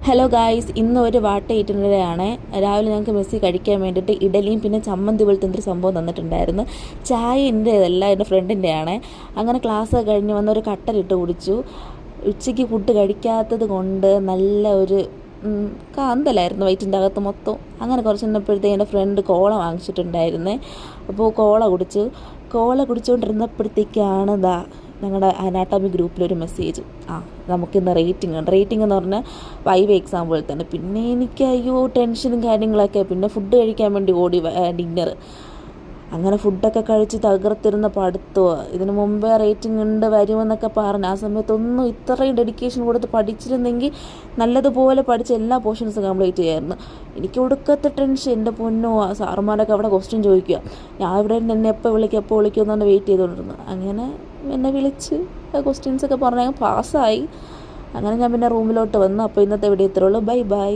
Hello guys, ഇന്ന് ഒരു വാട്ട ഇറ്റിനറിയാണ്. രാവിലെ ഞങ്ങൾക്ക് മെസ്സി കഴിക്കാൻ വേണ്ടിയിട്ട് ഇഡലിയും പിന്നെ ചമ്മന്തി പോലത്തെ എന്തൊരു സംഭവം തന്നിട്ടുണ്ടായിരുന്നു. ചായ എൻ്റേതല്ല, എൻ്റെ ഫ്രണ്ടിൻ്റെയാണ്. അങ്ങനെ ക്ലാസ് കഴിഞ്ഞ് വന്ന് ഒരു കട്ടലിട്ട് കുടിച്ചു. ഉച്ചയ്ക്ക് ഫുഡ് കഴിക്കാത്തത് കൊണ്ട് നല്ല ഒരു കാന്തലായിരുന്നു വയറ്റിൻ്റെ അകത്ത് മൊത്തം. അങ്ങനെ കുറച്ച് നിന്നപ്പോഴത്തേക്ക് എൻ്റെ ഫ്രണ്ട് കോള വാങ്ങിച്ചിട്ടുണ്ടായിരുന്നേ. അപ്പോൾ കോള കുടിച്ചുകൊണ്ടിരുന്നപ്പോഴത്തേക്കാണ് ഞങ്ങളുടെ അനാട്ടമി ഗ്രൂപ്പിലൊരു മെസ്സേജ്. നമുക്കിന്ന് റേറ്റിംഗ് എന്ന് പറഞ്ഞാൽ വൈവ എക്സാം പോലെ തന്നെ. പിന്നെ എനിക്ക് ടെൻഷനും കാര്യങ്ങളൊക്കെ. പിന്നെ ഫുഡ് കഴിക്കാൻ വേണ്ടി ഓടി ഡിന്നർ. അങ്ങനെ ഫുഡൊക്കെ കഴിച്ച് തകർത്തിരുന്ന പഠിത്തമാണ്. ഇതിന് മുമ്പേ റേറ്റിംഗ് ഉണ്ട് വരുമെന്നൊക്കെ പറഞ്ഞു. ആ സമയത്തൊന്നും ഇത്രയും ഡെഡിക്കേഷൻ കൊടുത്ത് പഠിച്ചിരുന്നെങ്കിൽ നല്ലതുപോലെ പഠിച്ച് എല്ലാ പോർഷൻസും കംപ്ലീറ്റ് ചെയ്യായിരുന്നു. എനിക്ക് ഒടുക്കത്തെ ടെൻഷൻ. എൻ്റെ പൊന്നോ, സാറുമാരൊക്കെ അവിടെ ക്വസ്റ്റ്യൻ ചോദിക്കുക. ഞാൻ ഇവിടെ എന്നെ എപ്പോൾ വിളിക്കും എന്നാണ് വെയിറ്റ് ചെയ്തുകൊണ്ടിരുന്നത്. അങ്ങനെ എന്നെ വിളിച്ച് ക്വസ്റ്റ്യൻസൊക്കെ പറഞ്ഞാൽ പാസ്സായി. അങ്ങനെ ഞാൻ പിന്നെ റൂമിലോട്ട് വന്നു. അപ്പോൾ ഇന്നത്തെ വീഡിയോ ഇത്രയുള്ളൂ. ബൈ.